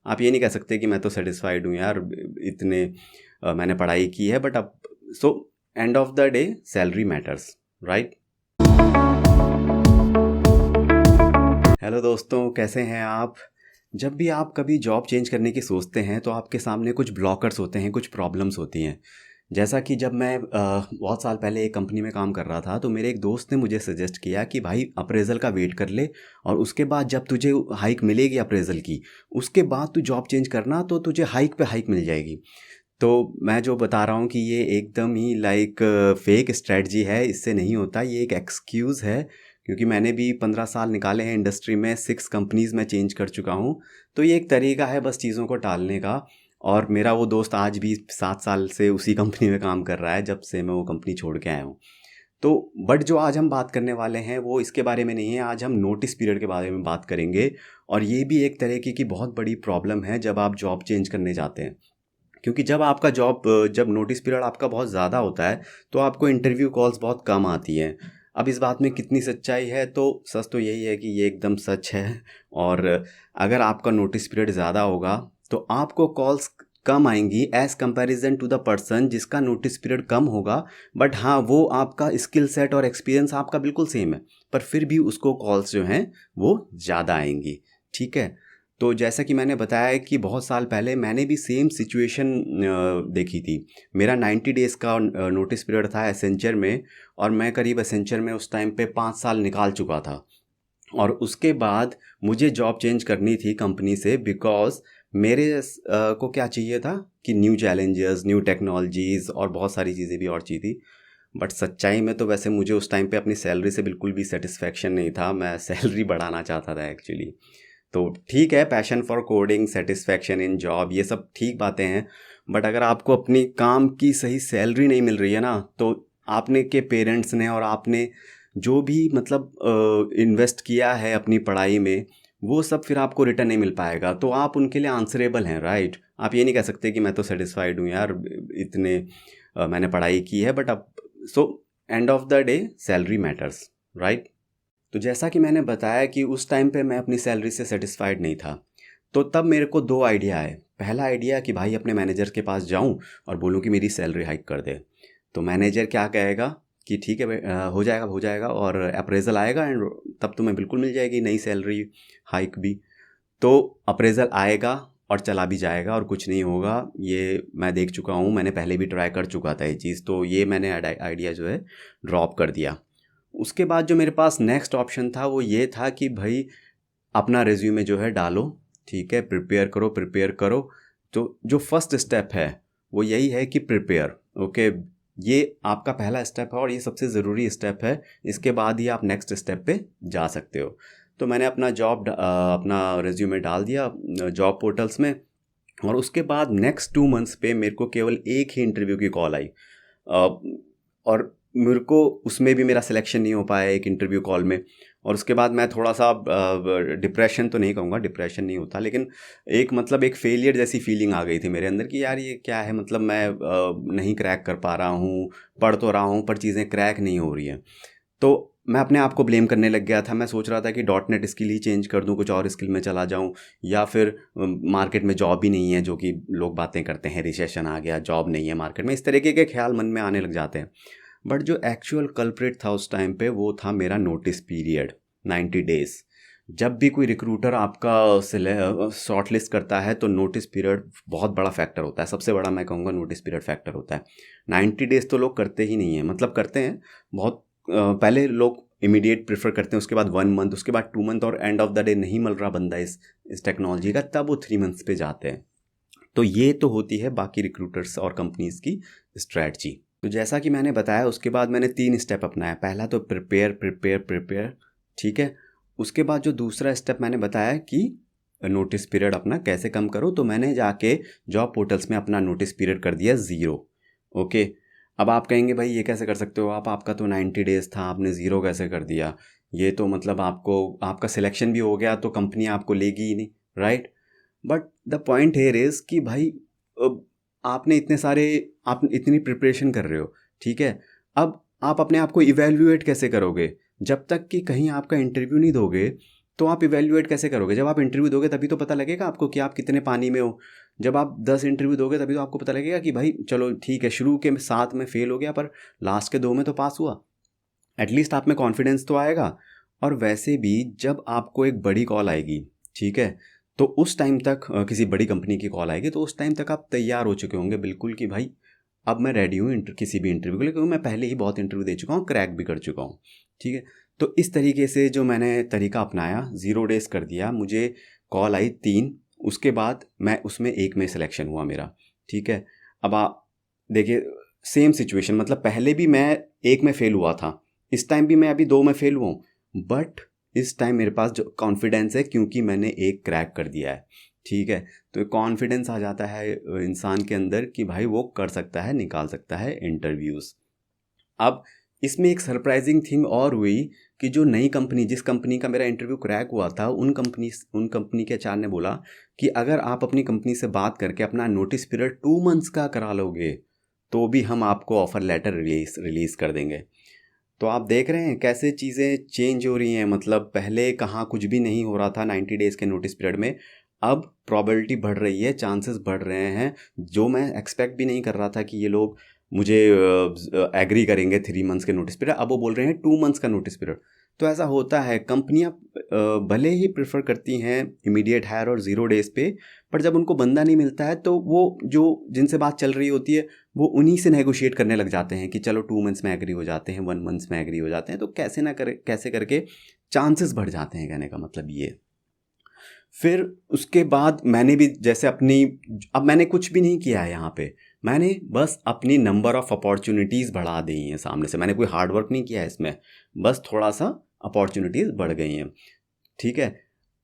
आप ये नहीं कह सकते कि मैं तो सेटिस्फाइड हूँ यार, इतने मैंने पढ़ाई की है, बट अब so end of the day salary matters, right. Hello दोस्तों, कैसे हैं आप। जब भी आप कभी जॉब चेंज करने की सोचते हैं तो आपके सामने कुछ ब्लॉकर्स होते हैं, कुछ प्रॉब्लम्स होती हैं। जैसा कि जब मैं बहुत साल पहले एक कंपनी में काम कर रहा था तो मेरे एक दोस्त ने मुझे सजेस्ट किया कि भाई अप्रेज़ल का वेट कर ले, और उसके बाद जब तुझे हाइक मिलेगी अप्रेज़ल की, उसके बाद तू जॉब चेंज करना तो तुझे हाइक पे हाइक मिल जाएगी। तो मैं जो बता रहा हूँ कि ये एकदम ही लाइक फेक स्ट्रेटजी है, इससे नहीं होता, ये एक एक्सक्यूज़ है। क्योंकि मैंने भी 15 साल निकाले हैं इंडस्ट्री में, 6 कंपनीज़ में चेंज कर चुका हूँ। तो ये एक तरीका है बस चीज़ों को टालने का। और मेरा वो दोस्त आज भी 7 साल से उसी कंपनी में काम कर रहा है, जब से मैं वो कंपनी छोड़ के आया हूँ। तो बट जो आज हम बात करने वाले हैं वो इसके बारे में नहीं है, आज हम नोटिस पीरियड के बारे में बात करेंगे। और ये भी एक तरीके की बहुत बड़ी प्रॉब्लम है जब आप जॉब चेंज करने जाते हैं। क्योंकि जब नोटिस पीरियड आपका बहुत ज़्यादा होता है तो आपको इंटरव्यू कॉल्स बहुत कम आती हैं। अब इस बात में कितनी सच्चाई है, तो सच तो यही है कि ये एकदम सच है। और अगर आपका नोटिस पीरियड ज़्यादा होगा तो आपको कॉल्स कम आएंगी as comparison to the person जिसका नोटिस पीरियड कम होगा। बट हाँ, वो आपका स्किल सेट और एक्सपीरियंस आपका बिल्कुल सेम है, पर फिर भी उसको कॉल्स जो हैं वो ज़्यादा आएंगी। ठीक है। तो जैसा कि मैंने बताया कि बहुत साल पहले मैंने भी सेम सिचुएशन देखी थी। मेरा 90 डेज़ का नोटिस पीरियड था एसेंचर में, और मैं करीब एसेंचर में उस टाइम पे 5 साल निकाल चुका था। और उसके बाद मुझे जॉब चेंज करनी थी कंपनी से, बिकॉज़ को क्या चाहिए था कि न्यू चैलेंजेस, न्यू टेक्नोलॉजीज़ और बहुत सारी चीज़ें भी और चाहिए थी। बट सच्चाई में तो वैसे मुझे उस टाइम पे अपनी सैलरी से बिल्कुल भी सेटिस्फेक्शन नहीं था, मैं सैलरी बढ़ाना चाहता था एक्चुअली। तो ठीक है, passion for coding, satisfaction in job, ये सब ठीक बातें हैं। बट अगर आपको अपनी काम की सही सैलरी नहीं मिल रही है ना, तो आपने के पेरेंट्स ने और आपने जो भी मतलब इन्वेस्ट किया है अपनी पढ़ाई में, वो सब फिर आपको रिटर्न नहीं मिल पाएगा। तो आप उनके लिए आंसरेबल हैं, राइट। आप ये नहीं कह सकते कि मैं तो सेटिस्फाइड हूँ यार, इतने मैंने पढ़ाई की है, बट अब so end of the day salary matters, right. तो जैसा कि मैंने बताया कि उस टाइम पे मैं अपनी सैलरी से सेटिस्फाइड नहीं था। तो तब मेरे को 2 आइडिया आए। पहला आइडिया कि भाई अपने मैनेजर के पास जाऊं और बोलूं कि मेरी सैलरी हाइक कर दे। तो मैनेजर क्या कहेगा कि ठीक है भाई, हो जाएगा और अप्रेज़ल आएगा एंड तब तुम्हें बिल्कुल मिल जाएगी नई सैलरी हाइक भी। तो अप्रेज़ल आएगा और चला भी जाएगा और कुछ नहीं होगा। ये मैं देख चुका हूँ, मैंने पहले भी ट्राई कर चुका था ये चीज़, तो ये मैंने आइडिया जो है ड्रॉप कर दिया। उसके बाद जो मेरे पास नेक्स्ट ऑप्शन था वो ये था कि भाई अपना रिज्यूमे जो है डालो, ठीक है, प्रिपेयर करो। तो जो फर्स्ट स्टेप है वो यही है कि प्रिपेयर, ओके। ये आपका पहला स्टेप है और ये सबसे ज़रूरी स्टेप है। इसके बाद ही आप नेक्स्ट स्टेप पे जा सकते हो। तो मैंने अपना रिज्यूमे डाल दिया जॉब पोर्टल्स में। और उसके बाद नेक्स्ट 2 मंथ्स पे मेरे को केवल एक ही इंटरव्यू की कॉल आई। और मेरे को उसमें भी मेरा सिलेक्शन नहीं हो पाया एक इंटरव्यू कॉल में। और उसके बाद मैं थोड़ा सा डिप्रेशन तो नहीं कहूँगा, डिप्रेशन नहीं होता, लेकिन एक फेलियर जैसी फीलिंग आ गई थी मेरे अंदर कि यार ये क्या है, मतलब मैं नहीं क्रैक कर पा रहा हूँ, पढ़ तो रहा हूँ पर चीज़ें क्रैक नहीं हो रही हैं। तो मैं अपने आप को ब्लेम करने लग गया था। मैं सोच रहा था कि डॉट नेट स्किल ही चेंज कर दूँ, कुछ और स्किल में चला जाऊँ, या फिर मार्केट में जॉब ही नहीं है, जो कि लोग बातें करते हैं रिसेशन आ गया, जॉब नहीं है मार्केट में, इस तरीके के ख्याल मन में आने लग जाते हैं। बट जो एक्चुअल कल्प्रिट था उस टाइम पे वो था मेरा नोटिस पीरियड, 90 डेज़। जब भी कोई रिक्रूटर आपका शॉर्ट लिस्ट करता है तो नोटिस पीरियड बहुत बड़ा फैक्टर होता है, सबसे बड़ा मैं कहूँगा नोटिस पीरियड फैक्टर होता है। 90 डेज़ तो लोग करते ही नहीं हैं, मतलब करते हैं बहुत पहले लोग इमीडिएट प्रेफर करते हैं, उसके बाद 1 मंथ, उसके बाद 2 मंथ, और एंड ऑफ द डे नहीं मिल रहा बंदा इस टेक्नोलॉजी का, तब वो 3 मंथ्स पे जाते हैं। तो ये तो होती है बाकी रिक्रूटर्स और कंपनीज़ की स्ट्रैटी। तो जैसा कि मैंने बताया, उसके बाद मैंने 3 स्टेप अपनाया। पहला तो प्रिपेयर, ठीक है। उसके बाद जो दूसरा स्टेप मैंने बताया कि नोटिस पीरियड अपना कैसे कम करो, तो मैंने जाके जॉब पोर्टल्स में अपना नोटिस पीरियड कर दिया 0, ओके। अब आप कहेंगे भाई ये कैसे कर सकते हो आप, आपका तो 90 डेज़ था, आपने 0 कैसे कर दिया, ये तो मतलब आपका सिलेक्शन भी हो गया तो कंपनी आपको लेगी ही नहीं, right. But the point here is कि भाई अब आप इतनी प्रिपरेशन कर रहे हो, ठीक है। अब आप अपने आप को इवेल्युएट कैसे करोगे, जब तक कि कहीं आपका इंटरव्यू नहीं दोगे तो आप इवेल्युएट कैसे करोगे? जब आप इंटरव्यू दोगे तभी तो पता लगेगा आपको कि आप कितने पानी में हो। जब आप 10 इंटरव्यू दोगे तभी तो आपको पता लगेगा कि भाई चलो ठीक है, शुरू के 7 में फेल हो गया पर लास्ट के 2 में तो पास हुआ। एटलीस्ट आप में कॉन्फिडेंस तो आएगा। और वैसे भी जब आपको एक बड़ी कॉल आएगी, ठीक है, तो उस टाइम तक किसी बड़ी कंपनी की कॉल आएगी तो उस टाइम तक आप तैयार हो चुके होंगे बिल्कुल कि भाई अब मैं रेडी हूँ किसी भी इंटरव्यू के लिए, क्योंकि मैं पहले ही बहुत इंटरव्यू दे चुका हूँ, क्रैक भी कर चुका हूँ। ठीक है, तो इस तरीके से जो मैंने तरीका अपनाया, 0 डेज़ कर दिया। मुझे कॉल आई 3, उसके बाद मैं उसमें 1 में सिलेक्शन हुआ मेरा। ठीक है, अब आप देखिए सेम सिचुएशन, मतलब पहले भी मैं 1 में फ़ेल हुआ था, इस टाइम भी मैं अभी 2 में फ़ेल हुआ हूँ, बट इस टाइम मेरे पास जो कॉन्फिडेंस है क्योंकि मैंने 1 क्रैक कर दिया है। ठीक है, तो कॉन्फिडेंस आ जाता है इंसान के अंदर कि भाई वो कर सकता है, निकाल सकता है इंटरव्यूज़। अब इसमें एक सरप्राइजिंग थिंग और हुई कि जो नई कंपनी, जिस कंपनी का मेरा इंटरव्यू क्रैक हुआ था, उन कंपनी के एचआर ने बोला कि अगर आप अपनी कंपनी से बात करके अपना नोटिस पीरियड 2 मंथ्स का करा लोगे तो भी हम आपको ऑफ़र लेटर रिलीज़ कर देंगे। तो आप देख रहे हैं कैसे चीज़ें चेंज हो रही हैं। मतलब पहले कहाँ कुछ भी नहीं हो रहा था 90 डेज़ के नोटिस पीरियड में, अब प्रोबेबिलिटी बढ़ रही है, चांसेस बढ़ रहे हैं। जो मैं एक्सपेक्ट भी नहीं कर रहा था कि ये लोग मुझे एग्री करेंगे 3 मंथ्स के नोटिस पीरियड, अब वो बोल रहे हैं 2 मंथ्स का नोटिस पीरियड। तो ऐसा होता है, कंपनियां भले ही प्रेफर करती हैं इमीडिएट हायर और 0 डेज़ पे, पर जब उनको बंदा नहीं मिलता है तो वो जो जिनसे बात चल रही होती है वो उन्हीं से नेगोशिएट करने लग जाते हैं कि चलो 2 मंथ्स में एग्री हो जाते हैं, 1 मंथ्स में एग्री हो जाते हैं। तो कैसे करके चांसेस बढ़ जाते हैं, कहने का मतलब ये। फिर उसके बाद मैंने भी जैसे अब मैंने कुछ भी नहीं किया है यहाँ पे, मैंने बस अपनी नंबर ऑफ़ अपॉर्चुनिटीज़ बढ़ा दी हैं सामने से। मैंने कोई हार्ड वर्क नहीं किया है इसमें, बस थोड़ा सा अपॉर्चुनिटीज़ बढ़ गई हैं। ठीक है,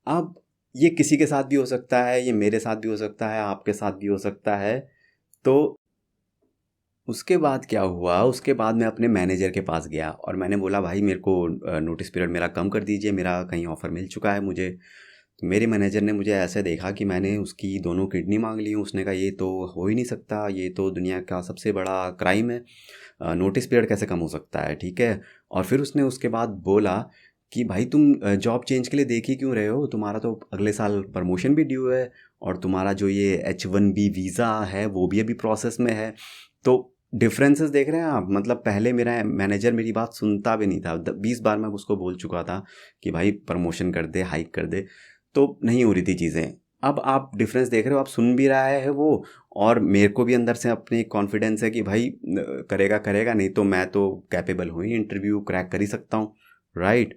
अब ये किसी के साथ भी हो सकता है, ये मेरे साथ भी हो सकता है, आपके साथ भी हो सकता है। तो उसके बाद क्या हुआ, उसके बाद मैं अपने मैनेजर के पास गया और मैंने बोला भाई मेरे को नोटिस पीरियड मेरा कम कर दीजिए, मेरा कहीं ऑफ़र मिल चुका है मुझे। तो मेरे मैनेजर ने मुझे ऐसे देखा कि मैंने उसकी दोनों किडनी मांग ली हूँ। उसने कहा ये तो हो ही नहीं सकता, ये तो दुनिया का सबसे बड़ा क्राइम है, नोटिस पीरियड कैसे कम हो सकता है। ठीक है, और फिर उसने उसके बाद बोला कि भाई तुम जॉब चेंज के लिए देख ही क्यों रहे हो, तुम्हारा तो अगले साल प्रमोशन भी ड्यू है और तुम्हारा जो ये H1B वीज़ा है वो भी अभी प्रोसेस में है। तो डिफरेंसेस देख रहे हैं आप। मतलब पहले मेरा मैनेजर मेरी बात सुनता भी नहीं था, 20 बार मैं उसको बोल चुका था कि भाई प्रमोशन कर दे, हाइक कर दे, तो नहीं हो रही थी चीज़ें। अब आप डिफरेंस देख रहे हो, आप सुन भी रहा है वो, और मेरे को भी अंदर से अपनी कॉन्फिडेंस है कि भाई करेगा करेगा, नहीं तो मैं तो कैपेबल हूँ ही, इंटरव्यू क्रैक कर ही सकता हूँ, राइट।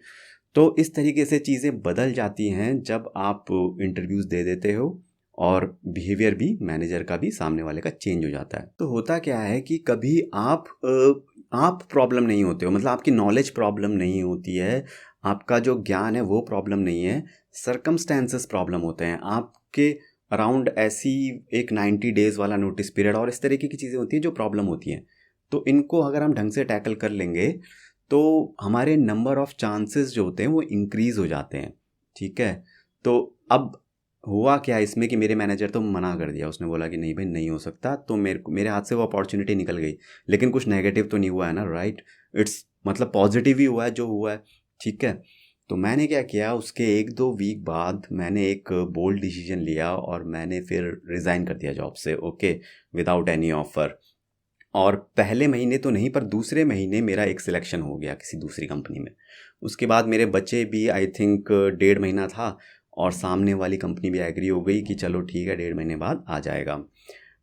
तो इस तरीके से चीज़ें बदल जाती हैं जब आप इंटरव्यूज़ दे देते हो और बिहेवियर भी मैनेजर का भी सामने वाले का चेंज हो जाता है। तो होता क्या है कि कभी आप प्रॉब्लम नहीं होते हो, मतलब आपकी नॉलेज प्रॉब्लम नहीं होती है, आपका जो ज्ञान है वो प्रॉब्लम नहीं है, सर्कमस्टेंसेस प्रॉब्लम होते हैं आपके अराउंड। ऐसी एक 90 डेज़ वाला नोटिस पीरियड और इस तरीके की चीज़ें होती हैं जो प्रॉब्लम होती हैं। तो इनको अगर हम ढंग से टैकल कर लेंगे तो हमारे नंबर ऑफ़ चांसेस जो होते हैं वो इंक्रीज़ हो जाते हैं। ठीक है, तो अब हुआ क्या इसमें कि मेरे मैनेजर तो मना कर दिया, उसने बोला कि नहीं भाई नहीं हो सकता, तो मेरे हाथ से वो अपॉर्चुनिटी निकल गई। लेकिन कुछ नेगेटिव तो नहीं हुआ है ना, राइट। इट्स मतलब पॉजिटिव ही हुआ है जो हुआ है। ठीक है, तो मैंने क्या किया, उसके 1-2 वीक बाद मैंने एक बोल्ड डिसीजन लिया और मैंने फिर रिज़ाइन कर दिया जॉब से, ओके, विदाउट एनी ऑफ़र। और पहले महीने तो नहीं, पर दूसरे महीने मेरा एक सिलेक्शन हो गया किसी दूसरी कंपनी में। उसके बाद मेरे बच्चे भी आई थिंक 1.5 महीना था और सामने वाली कंपनी भी एग्री हो गई कि चलो ठीक है 1.5 महीने बाद आ जाएगा।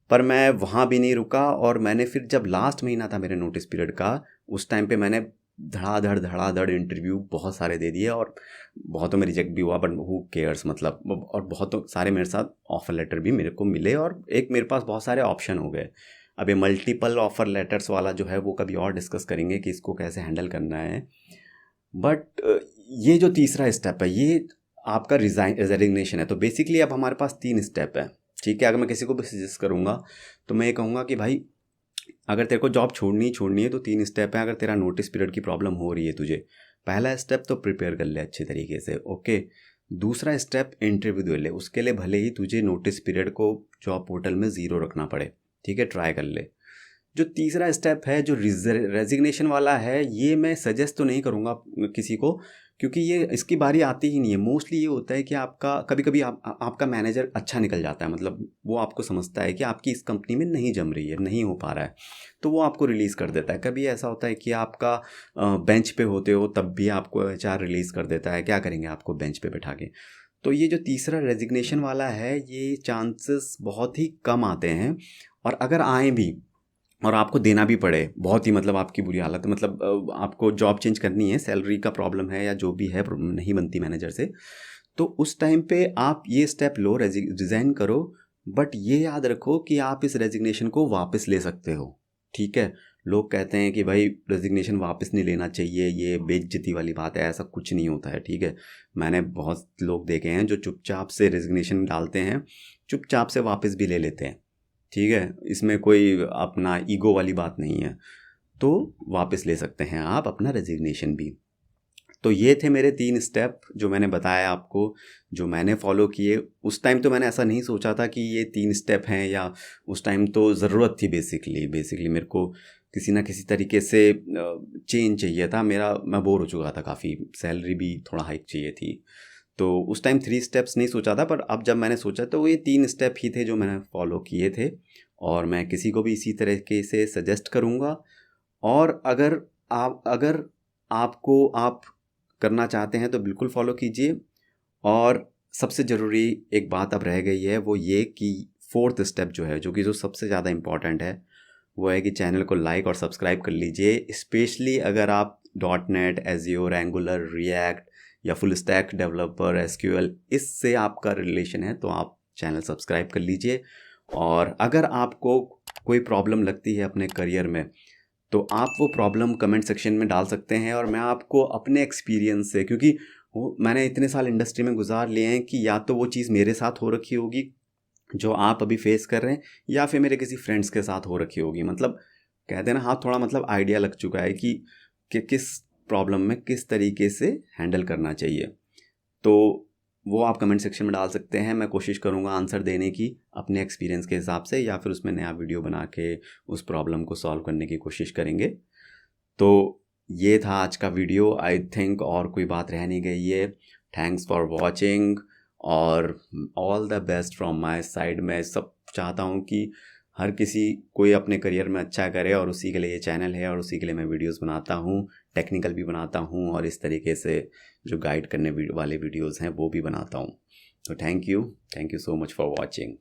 पर मैं वहाँ भी नहीं रुका और मैंने फिर जब लास्ट महीना था मेरे नोटिस पीरियड का, उस टाइम पे मैंने धड़ाधड़ इंटरव्यू बहुत सारे दे दिए और बहुतों में रिजेक्ट भी हुआ, बट हु केयर्स, मतलब। और बहुत सारे मेरे साथ ऑफ़र लेटर भी मेरे को मिले और एक मेरे पास बहुत सारे ऑप्शन हो गए। अब ये मल्टीपल ऑफ़र लेटर्स वाला जो है वो कभी और डिस्कस करेंगे कि इसको कैसे हैंडल करना है। बट ये जो तीसरा स्टेप है ये आपका रेजिग्नेशन है। तो बेसिकली अब हमारे पास 3 स्टेप है। ठीक है, अगर मैं किसी को भी सजेस्ट करूँगा तो मैं ये कहूँगा कि भाई अगर तेरे को जॉब छोड़नी है तो 3 स्टेप है। अगर तेरा नोटिस पीरियड की प्रॉब्लम हो रही है तुझे, पहला स्टेप तो प्रिपेयर कर ले अच्छे तरीके से, ओके। दूसरा स्टेप इंटरव्यू दे ले, उसके लिए भले ही तुझे नोटिस पीरियड को जॉब पोर्टल में 0 रखना पड़े, ठीक है, ट्राई कर ले। जो तीसरा स्टेप है जो रेजिग्नेशन वाला है, ये मैं सजेस्ट तो नहीं करूँगा किसी को, क्योंकि ये इसकी बारी आती ही नहीं है। मोस्टली ये होता है कि आपका कभी कभी आपका मैनेजर अच्छा निकल जाता है, मतलब वो आपको समझता है कि आपकी इस कंपनी में नहीं जम रही है, नहीं हो पा रहा है, तो वो आपको रिलीज़ कर देता है। कभी ऐसा होता है कि आपका बेंच पे होते हो तब भी आपको एचआर रिलीज़ कर देता है, क्या करेंगे आपको बेंच पे बैठा के। तो ये जो तीसरा रेजिग्नेशन वाला है, ये चांसेस बहुत ही कम आते हैं, और अगर आए भी और आपको देना भी पड़े, बहुत ही मतलब आपकी बुरी हालत है, मतलब आपको जॉब चेंज करनी है, सैलरी का प्रॉब्लम है या जो भी है, नहीं बनती मैनेजर से, तो उस टाइम पे आप ये स्टेप लो, रिज़ाइन करो। बट ये याद रखो कि आप इस रेजिग्नेशन को वापस ले सकते हो, ठीक है। लोग कहते हैं कि भाई रेजिग्नेशन वापस नहीं लेना चाहिए, ये बेइज्जती वाली बात है, ऐसा कुछ नहीं होता है, ठीक है। मैंने बहुत लोग देखे हैं जो चुपचाप से रेजिग्नेशन डालते हैं, चुपचाप से वापस भी ले लेते हैं, ठीक है। इसमें कोई अपना ईगो वाली बात नहीं है, तो वापस ले सकते हैं आप अपना रेजिग्नेशन भी। तो ये थे मेरे 3 स्टेप जो मैंने बताया आपको, जो मैंने फॉलो किए। उस टाइम तो मैंने ऐसा नहीं सोचा था कि ये 3 स्टेप हैं, या उस टाइम तो ज़रूरत थी बेसिकली मेरे को किसी ना किसी तरीके से चेंज चाहिए था। मैं बोर हो चुका था काफ़ी, सैलरी भी थोड़ा हाइक चाहिए थी। तो उस टाइम 3 स्टेप्स नहीं सोचा था, पर अब जब मैंने सोचा तो ये 3 स्टेप ही थे जो मैंने फॉलो किए थे, और मैं किसी को भी इसी तरीके से सजेस्ट करूँगा। और अगर आपको आप करना चाहते हैं तो बिल्कुल फॉलो कीजिए। और सबसे ज़रूरी एक बात अब रह गई है, वो ये कि 4th स्टेप जो है, जो सबसे ज़्यादा इम्पॉर्टेंट है, वो है कि चैनल को लाइक और सब्सक्राइब कर लीजिए। स्पेशली अगर आप .NET, एज़्योर, एंगुलर, रिएक्ट या फुल स्टैक डेवलपर, SQL, इससे आपका रिलेशन है तो आप चैनल सब्सक्राइब कर लीजिए। और अगर आपको कोई प्रॉब्लम लगती है अपने करियर में, तो आप वो प्रॉब्लम कमेंट सेक्शन में डाल सकते हैं, और मैं आपको अपने एक्सपीरियंस से, क्योंकि वो मैंने इतने साल इंडस्ट्री में गुजार लिए हैं, कि या तो वो चीज़ मेरे साथ हो रखी होगी जो आप अभी फेस कर रहे हैं, या फिर मेरे किसी फ्रेंड्स के साथ हो रखी होगी। मतलब कहते हैं ना, हाँ, थोड़ा मतलब आइडिया लग चुका है कि किस प्रॉब्लम में किस तरीके से हैंडल करना चाहिए। तो वो आप कमेंट सेक्शन में डाल सकते हैं, मैं कोशिश करूँगा आंसर देने की अपने एक्सपीरियंस के हिसाब से, या फिर उसमें नया वीडियो बना के उस प्रॉब्लम को सॉल्व करने की कोशिश करेंगे। तो ये था आज का वीडियो, आई थिंक और कोई बात रह नहीं गई है। थैंक्स फॉर वॉचिंग, और all the best from my side. मैं सब चाहता हूँ कि हर किसी कोई अपने करियर में अच्छा करे, और उसी के लिए ये चैनल है, और उसी के लिए मैं वीडियोस बनाता हूँ, टेक्निकल भी बनाता हूँ, और इस तरीके से जो गाइड करने वाले वीडियोस हैं वो भी बनाता हूँ। तो thank you so much for watching.